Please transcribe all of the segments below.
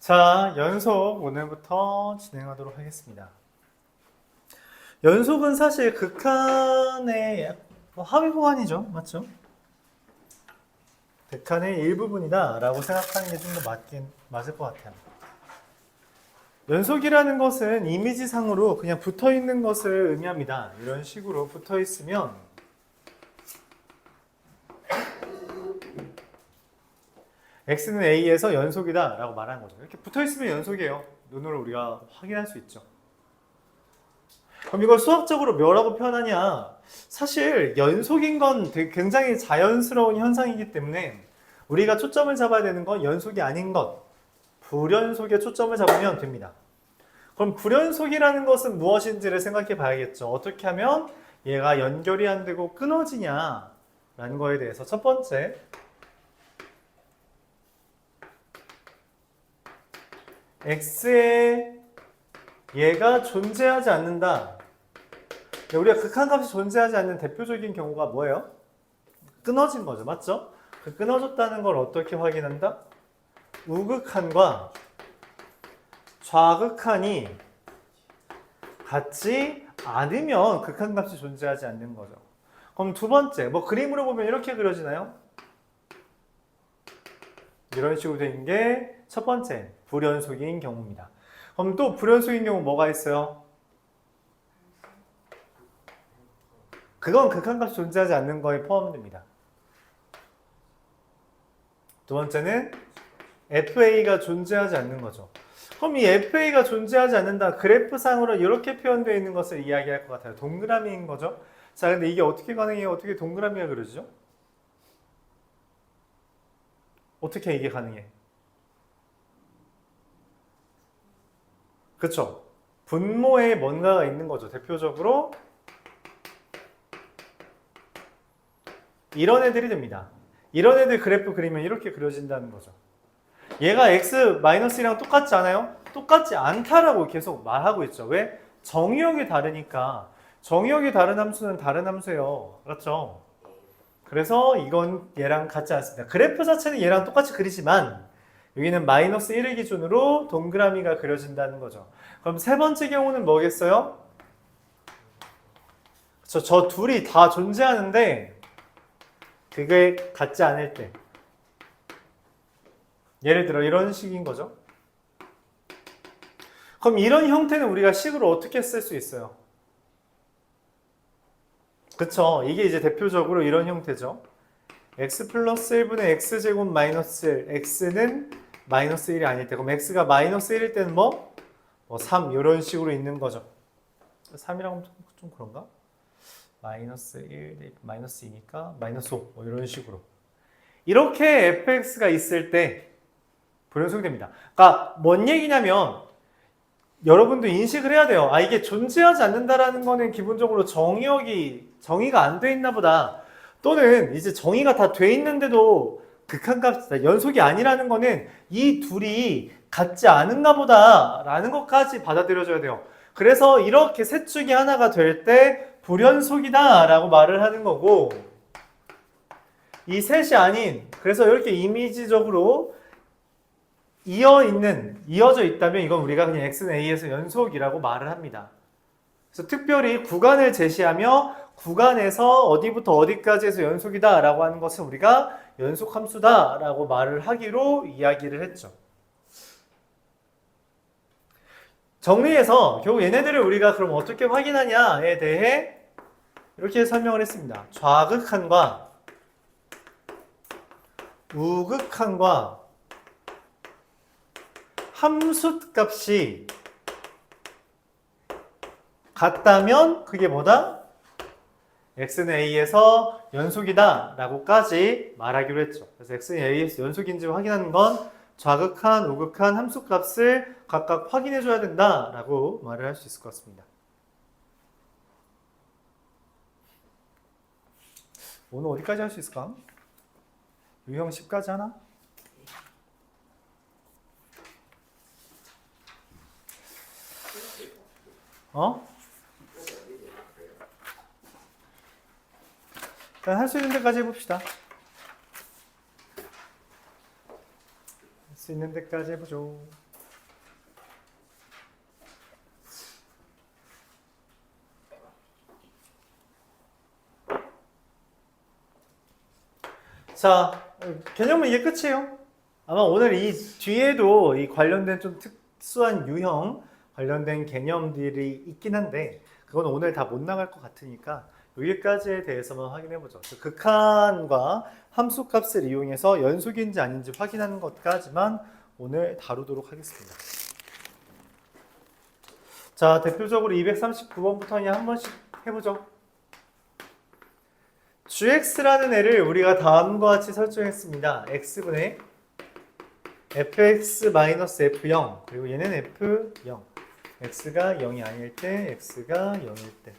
자, 연속 오늘부터 진행하도록 하겠습니다. 연속은 사실 극한의 하위 보완이죠. 맞죠? 극한의 일부분이다 라고 생각하는 게 좀 더 맞을 것 같아요. 연속이라는 것은 이미지상으로 그냥 붙어 있는 것을 의미합니다. 이런 식으로 붙어 있으면 x는 a에서 연속이다 라고 말하는 거죠. 이렇게 붙어 있으면 연속이에요. 눈으로 우리가 확인할 수 있죠. 그럼 이걸 수학적으로 뭐라고 표현하냐? 사실 연속인 건 되게 굉장히 자연스러운 현상이기 때문에 우리가 초점을 잡아야 되는 건 연속이 아닌 것, 불연속에 초점을 잡으면 됩니다. 그럼 불연속이라는 것은 무엇인지를 생각해 봐야겠죠. 어떻게 하면 얘가 연결이 안 되고 끊어지냐라는 거에 대해서 첫 번째, x에 얘가 존재하지 않는다. 우리가 극한값이 존재하지 않는 대표적인 경우가 뭐예요? 끊어진 거죠. 맞죠? 그 끊어졌다는 걸 어떻게 확인한다? 우극한과 좌극한이 같지 않으면 극한값이 존재하지 않는 거죠. 그럼 두 번째, 그림으로 보면 이렇게 그려지나요? 이런 식으로 된 게 첫 번째, 불연속인 경우입니다. 그럼 또 불연속인 경우 뭐가 있어요? 그건 극한값이 존재하지 않는 거에 포함됩니다. 두 번째는 FA가 존재하지 않는 거죠. 그럼 이 FA가 존재하지 않는다. 그래프상으로 이렇게 표현되어 있는 것을 이야기할 것 같아요. 동그라미인 거죠. 자, 근데 이게 어떻게 가능해요? 어떻게 동그라미가 그려지죠? 어떻게 이게 가능해? 그쵸? 분모에 뭔가가 있는 거죠. 대표적으로 이런 애들이 됩니다. 이런 애들 그래프 그리면 이렇게 그려진다는 거죠. 얘가 x-1이랑 똑같지 않아요? 똑같지 않다라고 계속 말하고 있죠. 왜? 정의역이 다르니까. 정의역이 다른 함수는 다른 함수예요. 그렇죠? 그래서 이건 얘랑 같지 않습니다. 그래프 자체는 얘랑 똑같이 그리지만 여기는 마이너스 1을 기준으로 동그라미가 그려진다는 거죠. 그럼 세 번째 경우는 뭐겠어요? 저 둘이 다 존재하는데 그게 같지 않을 때. 예를 들어 이런 식인 거죠. 그럼 이런 형태는 우리가 식으로 어떻게 쓸 수 있어요? 그쵸? 이게 이제 대표적으로 이런 형태죠. x 플러스 1분의 x제곱 마이너스 1, x는 마이너스 1이 아닐 때, 그럼 x가 마이너스 1일 때는 3 이런 식으로 있는 거죠. 3이라고 하면 좀 그런가? 마이너스 1, 마이너스 2니까 마이너스 5 이런 식으로. 이렇게 fx가 있을 때 불연속이 됩니다. 그러니까 뭔 얘기냐면 여러분도 인식을 해야 돼요. 이게 존재하지 않는다라는 거는 기본적으로 정의가 안 돼 있나 보다. 또는 이제 정의가 다 돼 있는데도 극한값, 연속이 아니라는 거는 이 둘이 같지 않은가 보다라는 것까지 받아들여줘야 돼요. 그래서 이렇게 셋 중에 하나가 될 때 불연속이다 라고 말을 하는 거고, 이 셋이 아닌, 그래서 이렇게 이미지적으로 이어져 있다면 이건 우리가 그냥 x는 a에서 연속이라고 말을 합니다. 그래서 특별히 구간을 제시하며 구간에서 어디부터 어디까지 해서 연속이다 라고 하는 것을 우리가 연속함수다 라고 말을 하기로 이야기를 했죠. 정리해서 결국 얘네들을 우리가 그럼 어떻게 확인하냐에 대해 이렇게 설명을 했습니다. 좌극한과 우극한과 함수값이 같다면 그게 뭐다? x는 a에서 연속이다 라고까지 말하기로 했죠. 그래서 x는 a에서 연속인지 확인하는 건 좌극한, 우극한 함수값을 각각 확인해 줘야 된다 라고 말을 할 수 있을 것 같습니다. 오늘 어디까지 할 수 있을까? 유형 10까지 하나? 일단 할 수 있는 데까지 해봅시다. 할 수 있는 데까지 해보죠. 자, 개념은 이게 끝이에요. 아마 오늘 이 뒤에도 이 관련된 좀 특수한 유형 관련된 개념들이 있긴 한데 그건 오늘 다 못 나갈 것 같으니까 여기까지에 대해서만 확인해 보죠. 극한과 함수값을 이용해서 연속인지 아닌지 확인하는 것까지만 오늘 다루도록 하겠습니다. 자, 대표적으로 239번부터 그냥 한 번씩 해보죠. gx라는 애를 우리가 다음과 같이 설정했습니다. x분의 fx-f0 그리고 얘는 f0 x가 0이 아닐 때 x가 0일 때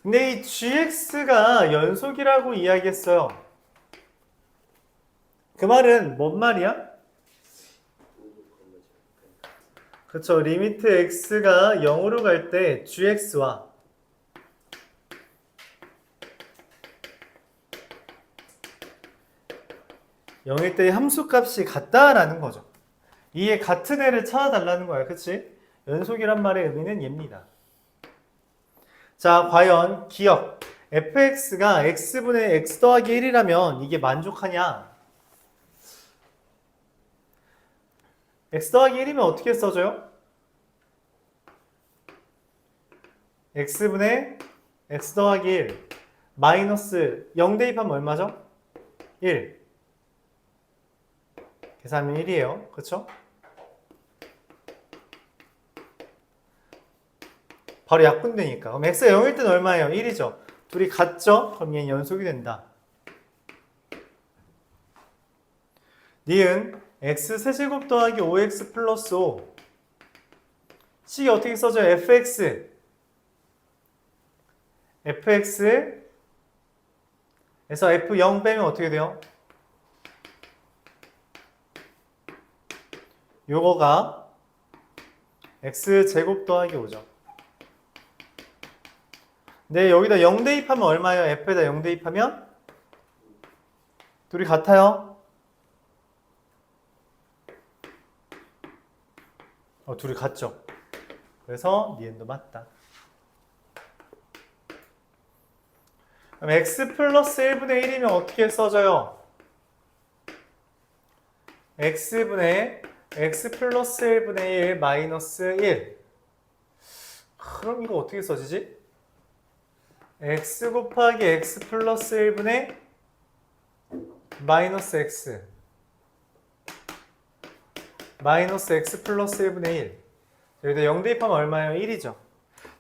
근데 이 gx가 연속이라고 이야기했어요. 그 말은 뭔 말이야? 그렇죠. 리미트 x가 0으로 갈 때 gx와 0일 때의 함수값이 같다라는 거죠. 이에 같은 애를 찾아달라는 거야. 그치? 연속이란 말의 의미는 얘입니다. 자, 과연 기억. fx가 x분의 x 더하기 1이라면 이게 만족하냐? x 더하기 1이면 어떻게 써져요? x분의 x 더하기 1 마이너스 0 대입하면 얼마죠? 1 계산하면 1이에요. 그쵸? 바로 약분되니까. 그럼 x가 0일 때는 얼마예요? 1이죠. 둘이 같죠? 그럼 얘는 연속이 된다. 니은 x 세제곱 더하기 5x 플러스 5 식이 어떻게 써져요? fx fx에서 f0 빼면 어떻게 돼요? 요거가 x제곱 더하기 5죠. 네, 여기다 0 대입하면 얼마예요? f에다 0 대입하면? 둘이 같아요? 둘이 같죠. 그래서 니은도 맞다. 그럼 x 플러스 1분의 1이면 어떻게 써져요? x분의 x 플러스 1분의 1 마이너스 1 그럼 이거 어떻게 써지지? x 곱하기 x 플러스 1분의 마이너스 x 마이너스 x 플러스 1분의 1 여기다 0 대입하면 얼마예요? 1이죠.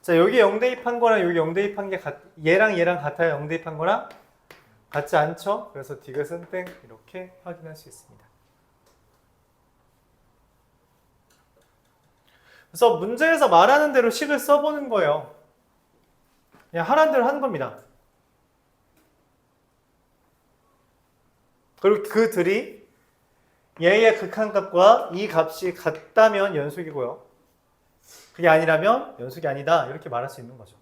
자, 여기 0 대입한 거랑 여기 0 대입한 게 얘랑 같아요? 0 대입한 거랑? 같지 않죠? 그래서 디귿은 땡 이렇게 확인할 수 있습니다. 그래서 문제에서 말하는 대로 식을 써보는 거예요. 그냥 하라는 대로 하는 겁니다. 그리고 그들이 얘의 극한값과 이 값이 같다면 연속이고요. 그게 아니라면 연속이 아니다 이렇게 말할 수 있는 거죠.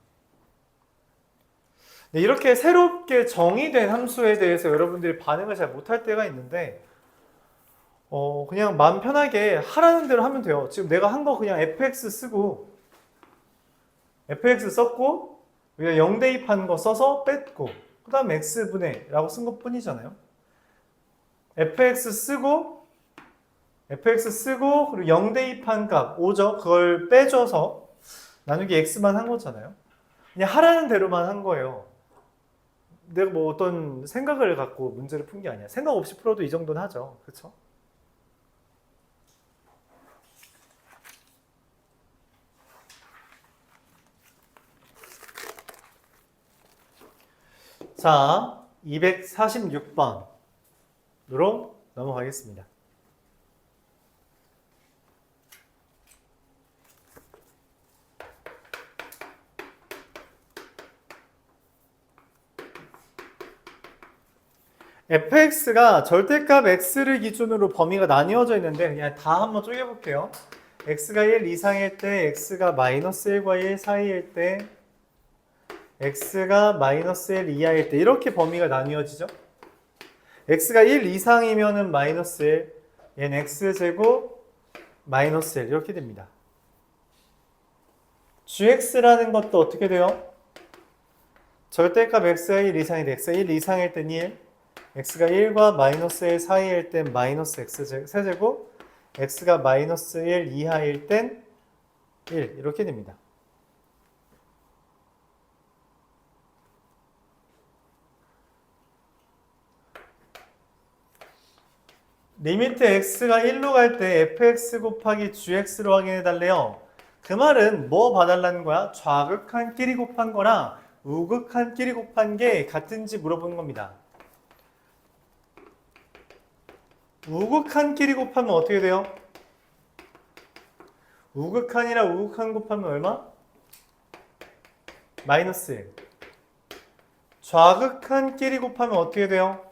네, 이렇게 새롭게 정의된 함수에 대해서 여러분들이 반응을 잘 못할 때가 있는데 그냥 마음 편하게 하라는 대로 하면 돼요. 지금 내가 한 거 그냥 fx 쓰고 fx 썼고 0 대입한 거 써서 뺐고 그 다음 x분의 라고 쓴 것 뿐이잖아요. fx 쓰고 그리고 0 대입한 값 5죠. 그걸 빼줘서 나누기 x만 한 거잖아요. 그냥 하라는 대로만 한 거예요. 내가 뭐 어떤 생각을 갖고 문제를 푼 게 아니야. 생각 없이 풀어도 이 정도는 하죠. 그렇죠? 자, 246번으로 넘어가겠습니다. fx가 절대값 x를 기준으로 범위가 나뉘어져 있는데 그냥 다 한번 쪼개볼게요. x가 1 이상일 때, x가 마이너스 1과 1 사이일 때, x가 마이너스 1 이하일 때 이렇게 범위가 나뉘어지죠. x가 1 이상이면은 마이너스 1, 얘는 x제곱 마이너스 1 이렇게 됩니다. gx라는 것도 어떻게 돼요? 절대값 x가 1 이상일 때 x가 1 이상일 땐 1, x가 1과 마이너스 1 사이일 땐 마이너스 x 세제곱, x가 마이너스 1 이하일 땐 1 이렇게 됩니다. 리미트 x가 1로 갈 때 fx 곱하기 gx로 확인해 달래요. 그 말은 뭐 봐달라는 거야? 좌극한끼리 곱한 거랑 우극한끼리 곱한 게 같은지 물어보는 겁니다. 우극한끼리 곱하면 어떻게 돼요? 우극한이랑 우극한 곱하면 얼마? 마이너스 1. 좌극한끼리 곱하면 어떻게 돼요?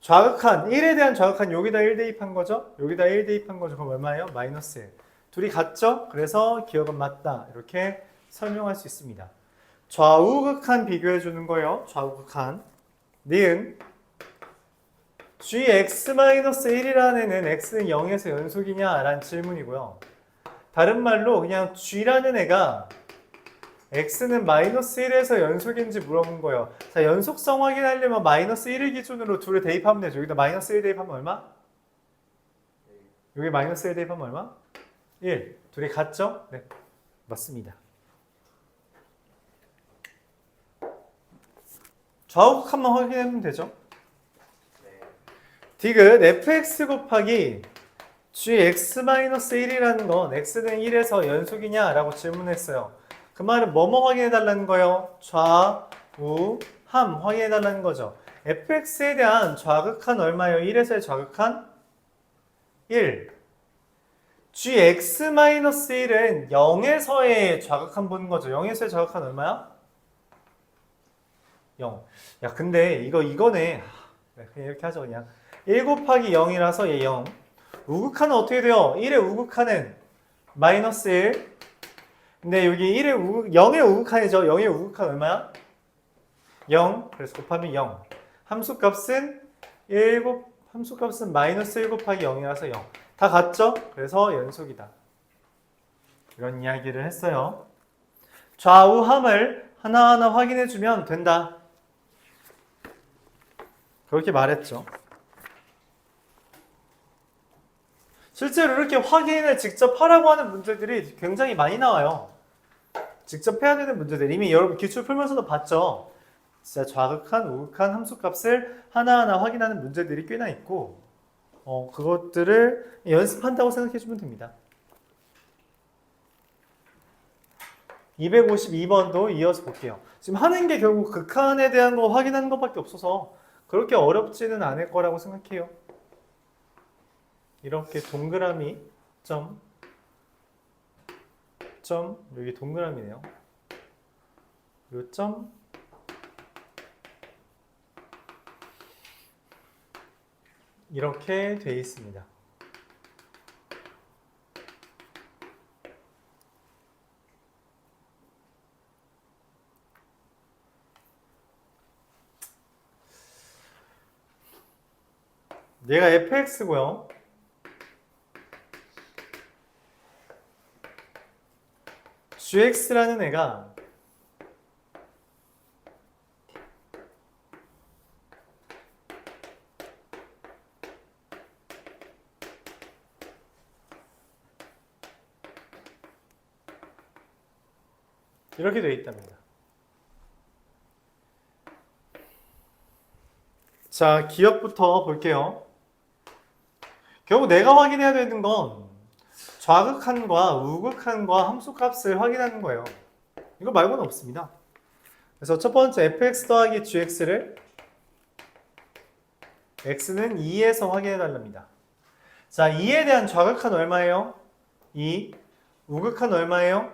좌극한, 1에 대한 좌극한 여기다 1 대입한 거죠? 여기다 1 대입한 거죠. 그럼 얼마예요? 마이너스 1. 둘이 같죠? 그래서 기억은 맞다. 이렇게 설명할 수 있습니다. 좌우극한 비교해 주는 거예요. 좌우극한. 니은 gx-1이라는 애는 x는 0에서 연속이냐? 라는 질문이고요. 다른 말로 그냥 g라는 애가 x는 마이너스 1에서 연속인지 물어본 거예요. 자, 연속성 확인하려면 마이너스 1을 기준으로 둘을 대입하면 되죠. 여기다 마이너스 1 대입하면 얼마? 여기 마이너스 1 대입하면 얼마? 1. 둘이 같죠? 네, 맞습니다. 좌우극한만 확인하면 되죠. 디귿 fx 곱하기 gx-1이라는 건 x는 1에서 연속이냐? 라고 질문했어요. 그 말은 뭐뭐 확인해 달라는 거예요? 좌, 우, 함 확인해 달라는 거죠. fx에 대한 좌극한 얼마예요? 1에서의 좌극한? 1. gx-1은 0에서의 좌극한 보는 거죠. 0에서의 좌극한 얼마야? 0. 야, 근데 이거네. 그냥 이렇게 하죠, 그냥. 1 곱하기 0이라서 얘 0. 우극한은 어떻게 돼요? 1의 우극한은 마이너스 1. 근데 여기 0의 우극한이죠. 0의 우극한 얼마야? 0. 그래서 곱하면 0. 함수값은 함수값은 마이너스 1 곱하기 0이라서 0. 다 같죠? 그래서 연속이다. 이런 이야기를 했어요. 좌우함을 하나하나 확인해주면 된다. 그렇게 말했죠. 실제로 이렇게 확인을 직접 하라고 하는 문제들이 굉장히 많이 나와요. 직접 해야 되는 문제들. 이미 여러분 기출 풀면서도 봤죠. 진짜 좌극한, 우극한 함수값을 하나하나 확인하는 문제들이 꽤나 있고 그것들을 연습한다고 생각해주면 됩니다. 252번도 이어서 볼게요. 지금 하는 게 결국 극한에 대한 거 확인하는 것밖에 없어서 그렇게 어렵지는 않을 거라고 생각해요. 이렇게 동그라미 점 여기 동그라미네요. 요 점 이렇게 돼 있습니다. 얘가 fx고요. gx라는 애가 이렇게 되어 있답니다. 자, 기억부터 볼게요. 결국 내가 확인해야 되는 건 좌극한과 우극한과 함수값을 확인하는 거예요. 이거 말고는 없습니다. 그래서 첫 번째 fx 더하기 gx를 x는 2에서 확인해 달랍니다. 자, 2에 대한 좌극한 얼마예요? 2. 우극한 얼마예요?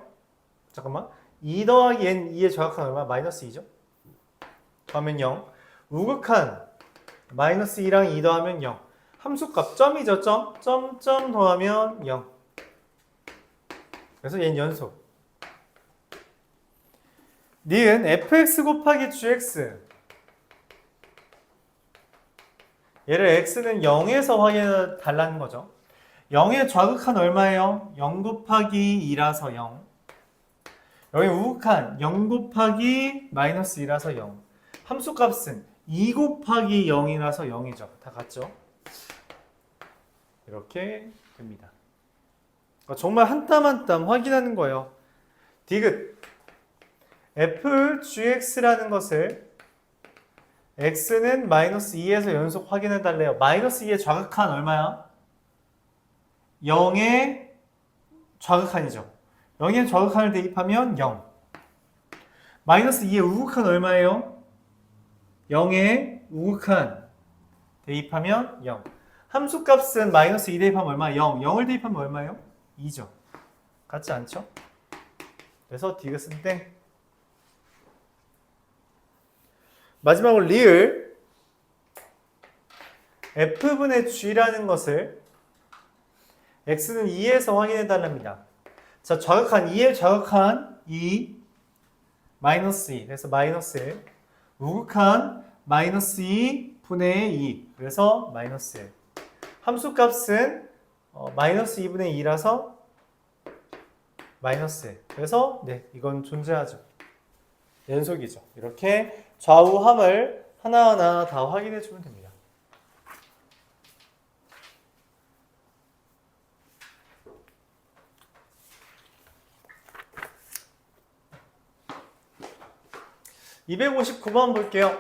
잠깐만. 2 더하기 n 2의 좌극한 얼마? 마이너스 2죠? 더하면 0. 우극한 마이너스 2랑 2 더하면 0. 함수값 점이죠. 점 더하면 0. 그래서 얘는 연속. 니은 fx 곱하기 gx. 얘를 x는 0에서 확인해 달라는 거죠. 0의 좌극한 얼마예요? 0 곱하기 2라서 0. 여기 우극한 0 곱하기 마이너스 2라서 0. 함수값은 2 곱하기 0이라서 0이죠. 다 같죠? 이렇게 됩니다. 정말 한 땀 한 땀 확인하는 거예요. 디귿 fgx라는 것을 x는 마이너스 2에서 연속 확인해 달래요. 마이너스 2의 좌극한 얼마야? 0의 좌극한이죠. 0의 좌극한을 대입하면 0. 마이너스 2의 우극한 얼마예요? 0의 우극한 대입하면 0. 함수값은 마이너스 2 대입하면 얼마? 0. 0을 대입하면 얼마예요? 2죠. 같지 않죠? 그래서 디귿은 땡. 마지막으로 리을 f분의 g라는 것을 x는 2에서 확인해 달랍니다. 자, 좌극한 2의 좌극한 2 마이너스 2 그래서 마이너스 1 우극한 마이너스 2 분의 2 그래서 마이너스 1 함수값은 마이너스 2분의 2라서 마이너스 1 그래서 네 이건 존재하죠. 연속이죠. 이렇게 좌우함을 하나하나 다 확인해 주면 됩니다. (259번) 볼게요.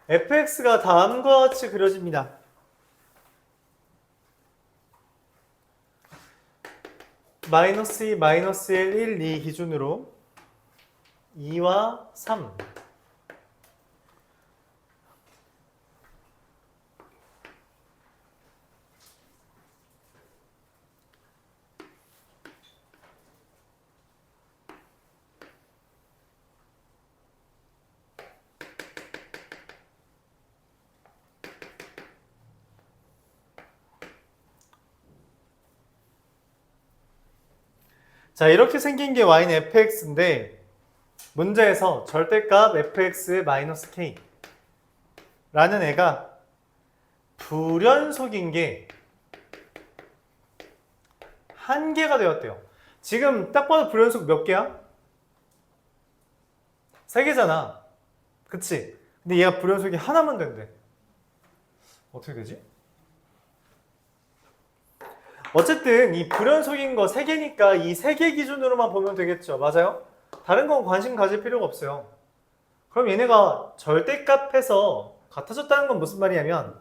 fx가 다음과 같이 그려집니다. 마이너스 2, 마이너스 1, 1, 2 기준으로 2와 3 자, 이렇게 생긴 게 y는 fx인데 문제에서 절대값 fx-k 라는 애가 불연속인 게 한 개가 되었대요. 지금 딱 봐도 불연속 몇 개야? 3개잖아. 그치? 근데 얘가 불연속이 하나만 된대. 어떻게 되지? 어쨌든 이 불연속인 거 3개니까 이 3개 기준으로만 보면 되겠죠. 맞아요? 다른 건 관심 가질 필요가 없어요. 그럼 얘네가 절대값에서 같아졌다는 건 무슨 말이냐면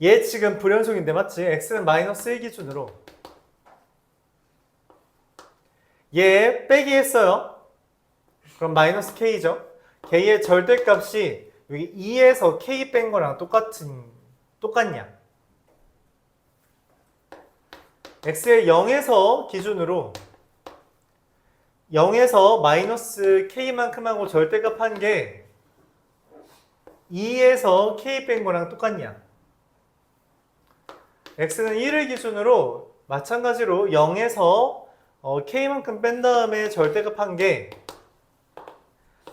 얘 지금 불연속인데 맞지? x는 마이너스 1 기준으로 얘 빼기 했어요. 그럼 마이너스 k죠. k의 절대값이 여기 2에서 k 뺀 거랑 똑같냐? x의 0에서 기준으로 0에서 마이너스 k만큼 하고 절대값 한 게 2에서 k 뺀 거랑 똑같냐? x는 1을 기준으로 마찬가지로 0에서 k만큼 뺀 다음에 절대값 한 게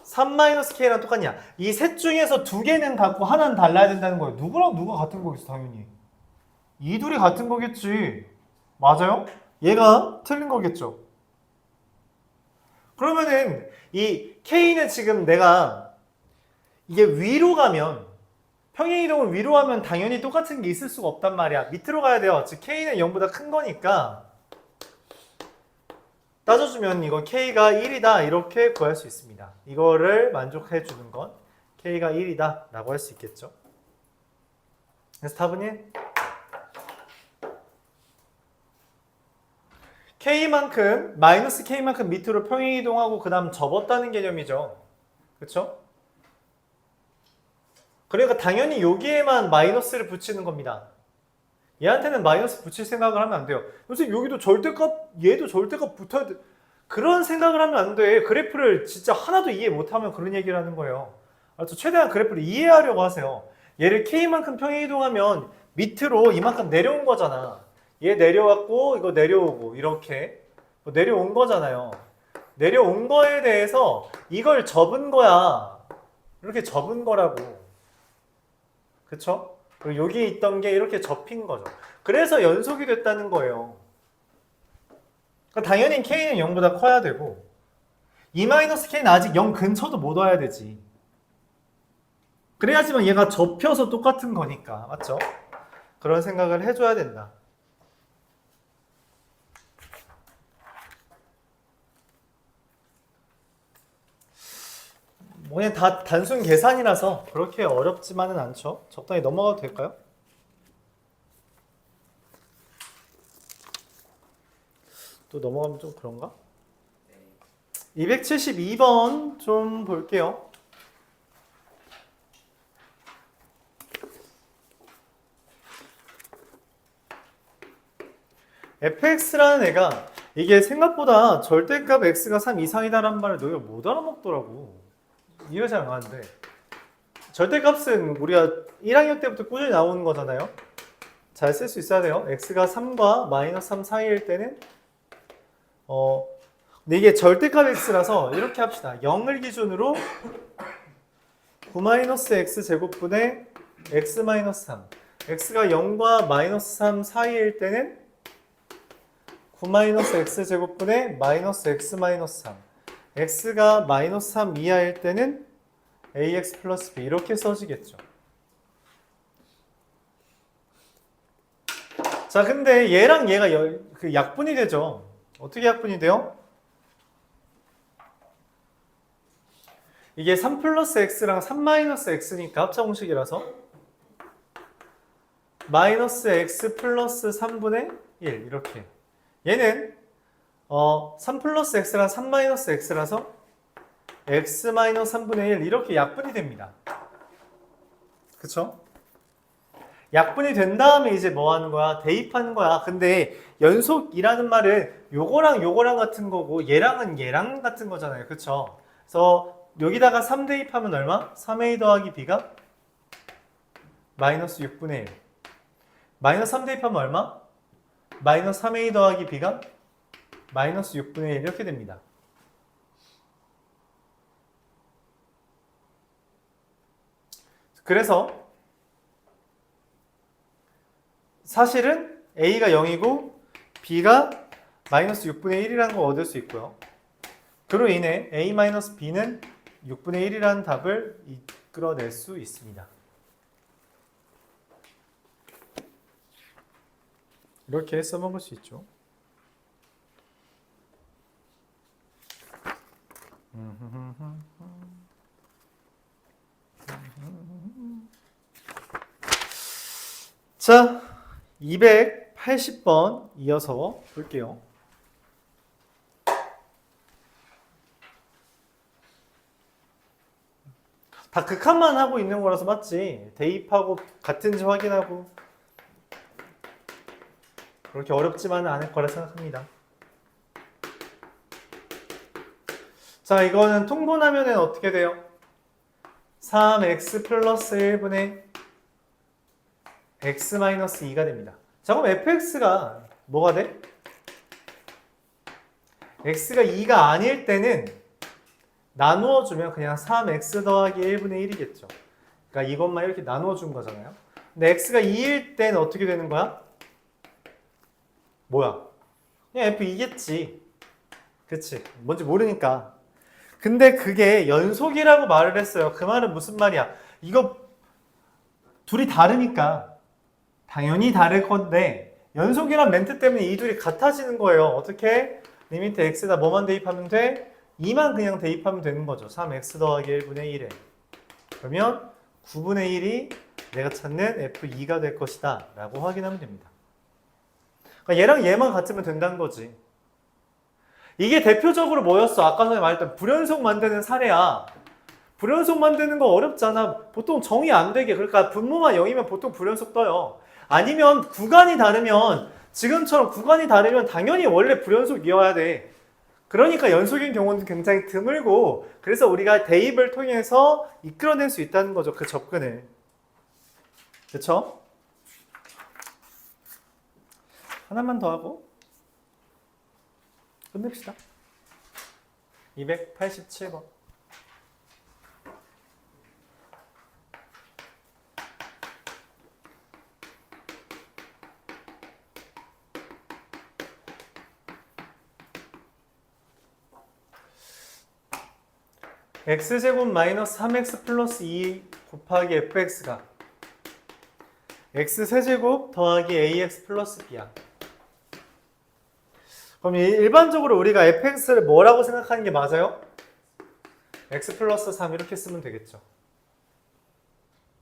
3-k랑 똑같냐? 이 셋 중에서 두 개는 같고 하나는 달라야 된다는 거예요. 누구랑 누가 같은 거겠어, 당연히. 이 둘이 같은 거겠지. 맞아요? 얘가 틀린 거겠죠. 그러면은 이 k는 지금 내가 이게 위로 가면 평행이동을 위로 가면 당연히 똑같은 게 있을 수가 없단 말이야. 밑으로 가야 돼요. 즉 k는 0보다 큰 거니까 따져주면 이거 k가 1이다 이렇게 구할 수 있습니다. 이거를 만족해 주는 건 k가 1이다 라고 할 수 있겠죠. 그래서 답은 1. k만큼 마이너스 k만큼 밑으로 평행이동하고 그 다음 접었다는 개념이죠. 그쵸? 그러니까 당연히 여기에만 마이너스를 붙이는 겁니다. 얘한테는 마이너스 붙일 생각을 하면 안 돼요. 선생님 여기도 절대값 얘도 절대값 붙어야 돼. 그런 생각을 하면 안 돼. 그래프를 진짜 하나도 이해 못하면 그런 얘기를 하는 거예요. 알았죠? 최대한 그래프를 이해하려고 하세요. 얘를 k만큼 평행이동하면 밑으로 이만큼 내려온 거잖아. 얘 내려왔고 이거 내려오고 이렇게 내려온 거잖아요. 내려온 거에 대해서 이걸 접은 거야. 이렇게 접은 거라고. 그쵸? 그리고 여기 있던 게 이렇게 접힌 거죠. 그래서 연속이 됐다는 거예요. 그러니까 당연히 k는 0보다 커야 되고 E-k는 아직 0 근처도 못 와야 되지. 그래야지만 얘가 접혀서 똑같은 거니까. 맞죠? 그런 생각을 해줘야 된다. 뭐 그냥 다 단순 계산이라서 그렇게 어렵지만은 않죠. 적당히 넘어가도 될까요? 또 넘어가면 좀 그런가? 272번 좀 볼게요. fx라는 애가 이게 생각보다 절대값 x가 3 이상이다라는 말을 너희가 못 알아먹더라고. 이해가 잘 안 가는데 절대값은 우리가 1학년 때부터 꾸준히 나오는 거잖아요. 잘 쓸 수 있어야 돼요. x가 3과 마이너스 3 사이일 때는 근데 이게 절대값 x라서 이렇게 합시다. 0을 기준으로 9-x 제곱분의 x-3 x가 0과 마이너스 3 사이일 때는 9-x 제곱분의 마이너스 x-3 x가 마이너스 3 이하일 때는 ax 플러스 b 이렇게 써지겠죠. 자, 근데 얘랑 얘가 그 약분이 되죠. 어떻게 약분이 돼요? 이게 3 플러스 x랑 3 마이너스 x니까 합차공식이라서 마이너스 x 플러스 3분의 1 이렇게. 얘는 3 플러스 x랑 3 마이너스 x라서 x 마이너스 3분의 1 이렇게 약분이 됩니다. 그쵸? 약분이 된 다음에 이제 뭐 하는 거야? 대입하는 거야. 근데 연속이라는 말은 요거랑 요거랑 같은 거고 얘랑은 얘랑 같은 거잖아요. 그쵸? 그래서 여기다가 3 대입하면 얼마? 3a 더하기 b가 마이너스 6분의 1. 마이너스 3 대입하면 얼마? 마이너스 3a 더하기 b가 마이너스 6분의 1 이렇게 됩니다. 그래서 사실은 a가 0이고 b가 마이너스 6분의 1이라는 걸 얻을 수 있고요. 그로 인해 a-b는 6분의 1이라는 답을 이끌어낼 수 있습니다. 이렇게 써먹을 수 있죠. 자, 280번 이어서 볼게요. 다 극한만 하고 있는 거라서 맞지. 대입하고 같은지 확인하고 그렇게 어렵지만은 않을 거라 생각합니다. 자, 이거는 통분하면은 어떻게 돼요? 3x 플러스 1분의 x 마이너스 2가 됩니다. 자, 그럼 fx가 뭐가 돼? x가 2가 아닐 때는 나누어 주면 그냥 3x 더하기 1분의 1이겠죠. 그러니까 이것만 이렇게 나누어 준 거잖아요. 근데 x가 2일 때는 어떻게 되는 거야? 뭐야? 그냥 f2겠지. 그치? 뭔지 모르니까. 근데 그게 연속이라고 말을 했어요. 그 말은 무슨 말이야? 이거 둘이 다르니까 당연히 다를 건데 연속이란 멘트 때문에 이 둘이 같아지는 거예요. 어떻게? 리미트 x에다 뭐만 대입하면 돼? 2만 그냥 대입하면 되는 거죠. 3x 더하기 1분의 1에. 그러면 9분의 1이 내가 찾는 f2가 될 것이다 라고 확인하면 됩니다. 그러니까 얘랑 얘만 같으면 된다는 거지. 이게 대표적으로 뭐였어? 아까 전에 말했던 불연속 만드는 사례야. 불연속 만드는 거 어렵잖아. 보통 정의 안 되게. 그러니까 분모만 0이면 보통 불연속 떠요. 아니면 구간이 다르면 지금처럼 구간이 다르면 당연히 원래 불연속이어야 돼. 그러니까 연속인 경우는 굉장히 드물고 그래서 우리가 대입을 통해서 이끌어낼 수 있다는 거죠. 그 접근을. 그쵸? 하나만 더 하고 끝냅시다. 287번. x제곱 마이너스 3x 플러스 2 곱하기 fx가 x세제곱 더하기 ax 플러스 b야. 그럼 일반적으로 우리가 fx를 뭐라고 생각하는 게 맞아요? x 플러스 3 이렇게 쓰면 되겠죠.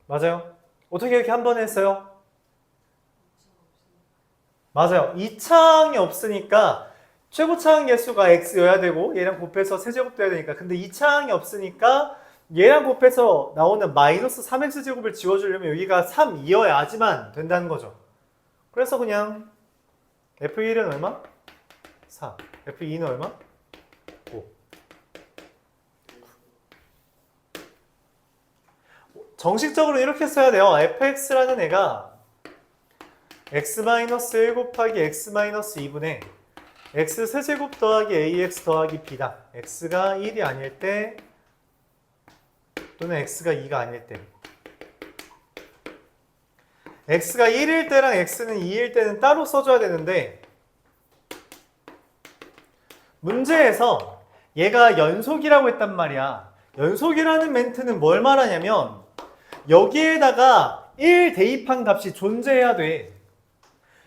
맞아요? 어떻게 이렇게 한 번 했어요? 맞아요. 2차항이 없으니까 최고차항 개수가 x여야 되고 얘랑 곱해서 세제곱 돼야 되니까, 근데 2차항이 없으니까 얘랑 곱해서 나오는 마이너스 3x제곱을 지워주려면 여기가 3이어야지만 된다는 거죠. 그래서 그냥 f1은 얼마? 4. f2는 얼마? 5. 정식적으로 이렇게 써야 돼요. fx라는 애가 x-1 곱하기 x-2분의 x 세제곱 더하기 ax 더하기 b다. x가 1이 아닐 때 또는 x가 2가 아닐 때. x가 1일 때랑 x는 2일 때는 따로 써줘야 되는데 문제에서 얘가 연속이라고 했단 말이야. 연속이라는 멘트는 뭘 말하냐면 여기에다가 1 대입한 값이 존재해야 돼.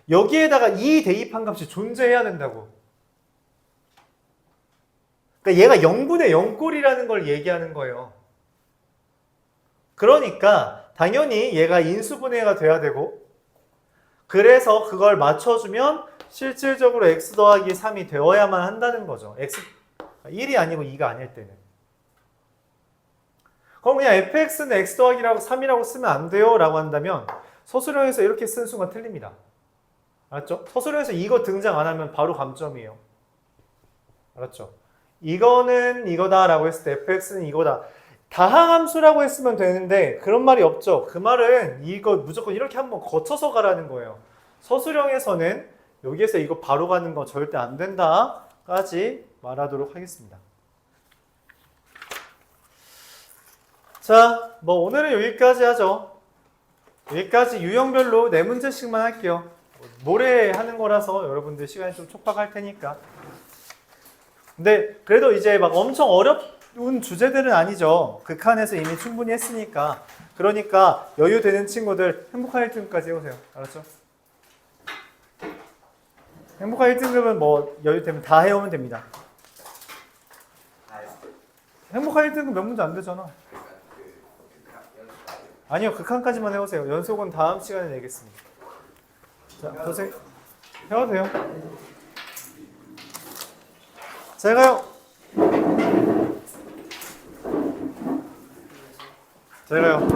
여기에다가 2 대입한 값이 존재해야 된다고. 그러니까 얘가 0분의 0꼴이라는 걸 얘기하는 거예요. 그러니까 당연히 얘가 인수분해가 돼야 되고, 그래서 그걸 맞춰주면 실질적으로 x 더하기 3이 되어야만 한다는 거죠. x 1이 아니고 2가 아닐 때는. 그럼 그냥 fx는 x 더하기라고 3이라고 쓰면 안 돼요 라고 한다면 서술형에서 이렇게 쓴 순간 틀립니다. 알았죠? 서술형에서 이거 등장 안 하면 바로 감점이에요. 알았죠? 이거는 이거다 라고 했을 때 fx는 이거다. 다항함수라고 했으면 되는데 그런 말이 없죠. 그 말은 이거 무조건 이렇게 한번 거쳐서 가라는 거예요. 서술형에서는 여기에서 이거 바로 가는 거 절대 안 된다 까지 말하도록 하겠습니다. 자, 뭐 오늘은 여기까지 하죠. 여기까지 유형별로 4문제씩만 할게요. 모레 하는 거라서 여러분들 시간이 좀 촉박할 테니까. 근데 그래도 이제 막 엄청 어려운 주제들은 아니죠. 극한에서 이미 충분히 했으니까. 그러니까 여유 되는 친구들 행복한 1등급까지 해오세요. 알았죠? 행복한 1등급은 뭐 여유 되면 다 해오면 됩니다. 행복한 1등급 몇 문제 안 되잖아. 아니요, 극한까지만 해오세요. 연속은 다음 시간에 내겠습니다. 자, 선생님 해도 돼요. 잘 가요. 잘 가요.